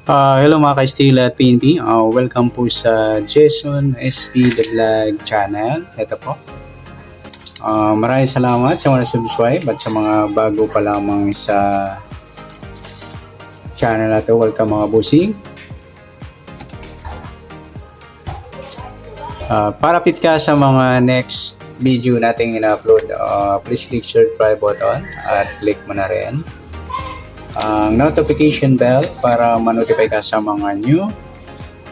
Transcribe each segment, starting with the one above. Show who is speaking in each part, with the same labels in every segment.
Speaker 1: Hello mga ka-Stila at PNP. Welcome po sa Jason SB The Vlog channel. Ito po. Maraming salamat sa mga subscribe at sa mga bago pa lamang sa channel na to. Welcome mga busing. Para fit ka sa mga next video nating ina-upload, please click subscribe button at click mo na rin ang notification bell para ma-notify ka sa mga new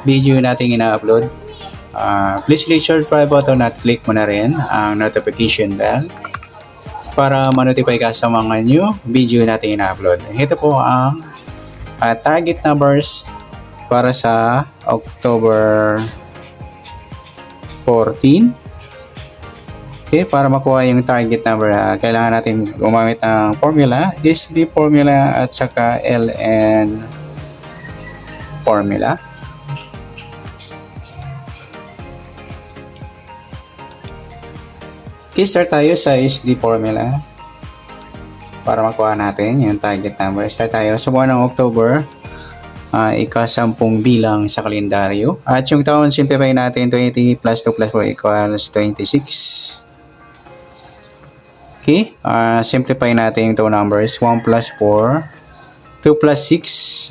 Speaker 1: video nating ina-upload. Please click subscribe button at click mo na rin ang notification bell para ma-notify ka sa mga new video nating ina-upload. Ito po ang target numbers para sa October 14. Okay, para makuha yung target number, kailangan natin gumamit ng formula, SD formula at saka LN formula. Okay, start tayo sa SD formula para makuha natin yung target number. Start tayo sa buwan ng October, ika-10 bilang sa kalendaryo. At yung taon, simplify natin 20 plus 2 plus 4 equals 26. Okay, simplify natin yung 2 numbers. 1 plus 4, 2 plus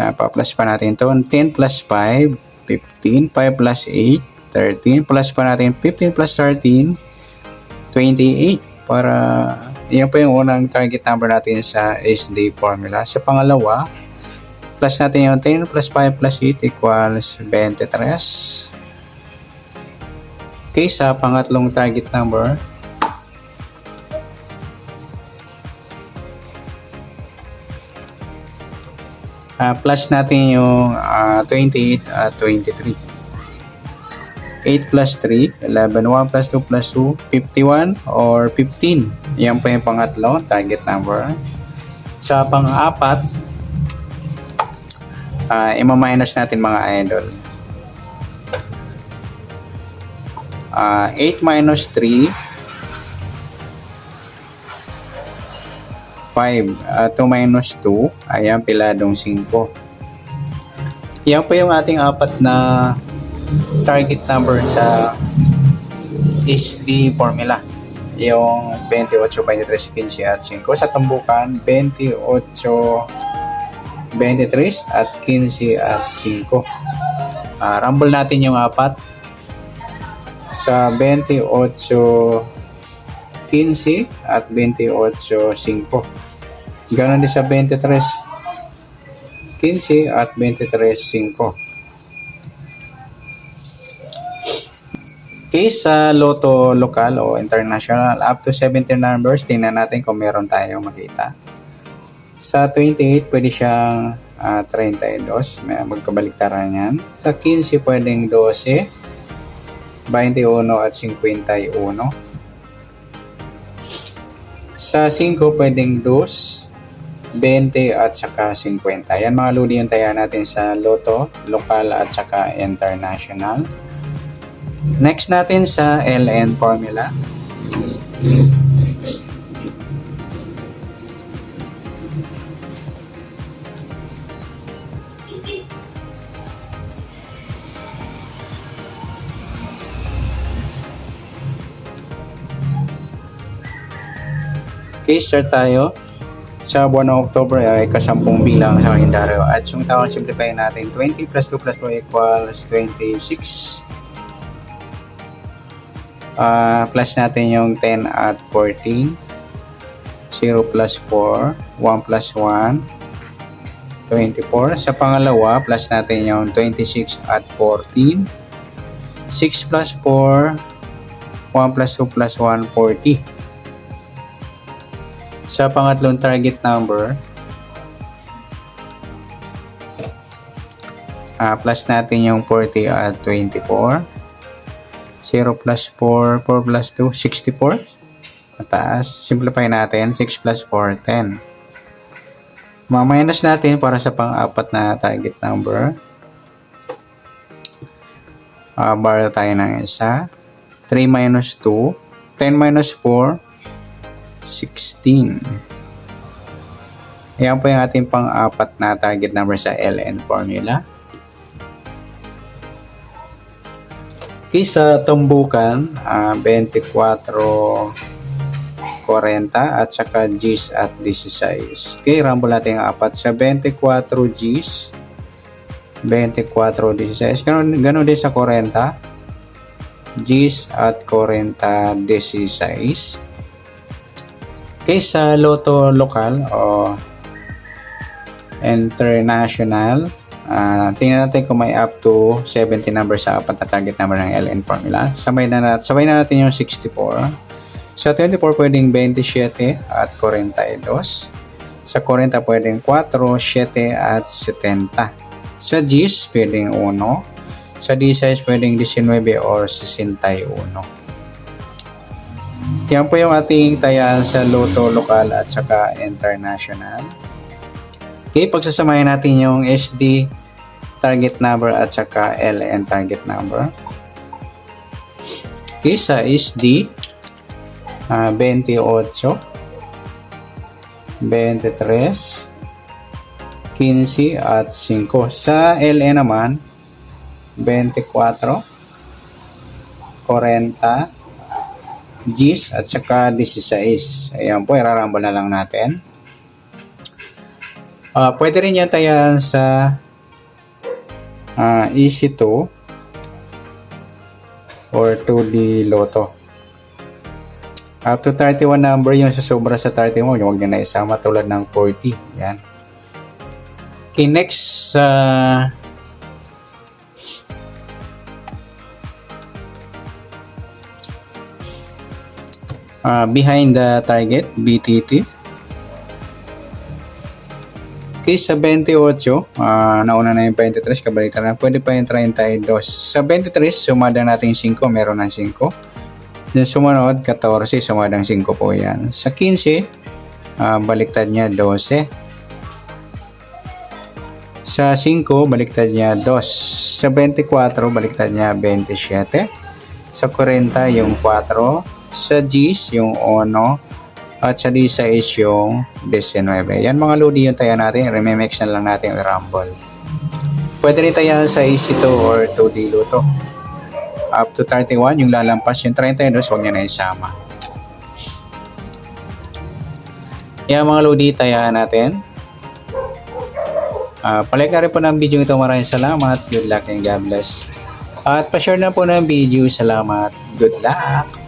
Speaker 1: 6, pa-plus pa natin ito. 10 plus 5, 15, 5 plus 8, 13, plus pa natin 15 plus 13, 28. Para, yan po yung unang target number natin sa SD formula. Sa pangalawa, plus natin yung 10 plus 5 plus 8 equals 23. Okay, sa pangatlong target number, plus natin yung 28 at 23. 8 plus 3, 11, 1 plus 2 plus 2, 51 or 15. Yan po yung pangatlo, target number. Sa pang-apat, ima-minus natin mga idol. 8 minus 3, 5, 2 minus 2, ayan, piladong 5. Yan po yung ating apat na target number sa SD formula. Yung 28, 23, 15 at 5. Sa tumbukan, 28, 23 at 15 at 5. Rumble natin yung apat. Sa 28, 15 at 28, 5. Ganon din sa 23, 15 at 23, 5. Okay, sa Lotto lokal o international, up to 17 numbers, tingnan natin kung meron tayong makita. Sa 28, pwede siyang 32, may magkabaliktaran yan. Sa 15, pwedeng 12, 21 at 51. Sa 5, pwedeng 2, 20 at saka 50. Yan mga lodi yung taya natin sa Lotto, lokal at saka international. Next natin sa LN formula. Okay, start tayo. Sa buwan ng October ay ika-10 bilang sa kalendaryo. At yung taon, simplify natin. 20 plus 2 plus 4 equals 26. Plus natin yung 10 at 14. 0 plus 4. 1 plus 1. 24. Sa pangalawa, plus natin yung 26 at 14. 6 plus 4. 1 plus 2 plus 1, 40. Sa pangatlong target number, plus natin yung 40 at 24. 0 plus 4, 4 plus 2, 64. Mataas. Simplify natin. 6 plus 4, 10. Ma-minus natin para sa pang-apat na target number. Borrow tayo ng isa. 3 minus 2, 10 minus 4, 16. Ayan po yung ating pang-apat na target number sa LN formula. Okay, sa Tumbukan, 24 40 at saka Gs at 16. Okay, rumble natin ang apat sa 24 Gs, 24 16. Ganun din sa 40 Gs at 40 16. Okay, sa Lotto lokal o international, tingnan natin kung may up to 70 numbers sa apat na target number ng LN formula. Sabay na natin yung 64. Sa 24 pwedeng 27 at 42. Sa 40 pwedeng 4, 7 at 70. Sa Gs pwedeng 1. Sa D6 pwedeng 19 or 61. Yan po yung ating tayaan sa Lotto lokal at saka international. Okay, pagsasamahin natin yung SD target number at saka LN target number. Okay, sa SD 28, 23, 15 at 5. Sa LN naman 24, 40, Gs at saka 16. Ayan po, irarambol na lang natin. Pwede rin yan tayan sa Easy 2 or 2D Lotto. Up to 31 number yung susobra sa 31, huwag nyo na isama tulad ng 40. Yan. Okay, next behind the target, BTT. Okay, sa 28, nauna na yung 23, kabalitan na, pwede pa yung 32. Sa 23, sumada natin 5, meron ng 5. Yung sumunod, 14, sumadang 5 po yan. Sa 15, baliktad niya 12. Sa 5, baliktad niya 2. Sa 24, baliktad niya 27. Sa 40, yung 4. Sa Gs, yung 1. At sa D6, yung 19. Yan mga lodi yung taya natin. Rememix na lang natin yung rumble. Pwede rin tayan sa EC2 or 2D Lotto. Up to 31, yung lalampas yung 32, huwag nyo na isama. Yan mga lodi, tayaan natin. Palike na rin po ng video ito. Maraming salamat. Good luck and God bless. At pa-share na po ng video. Salamat. Good luck.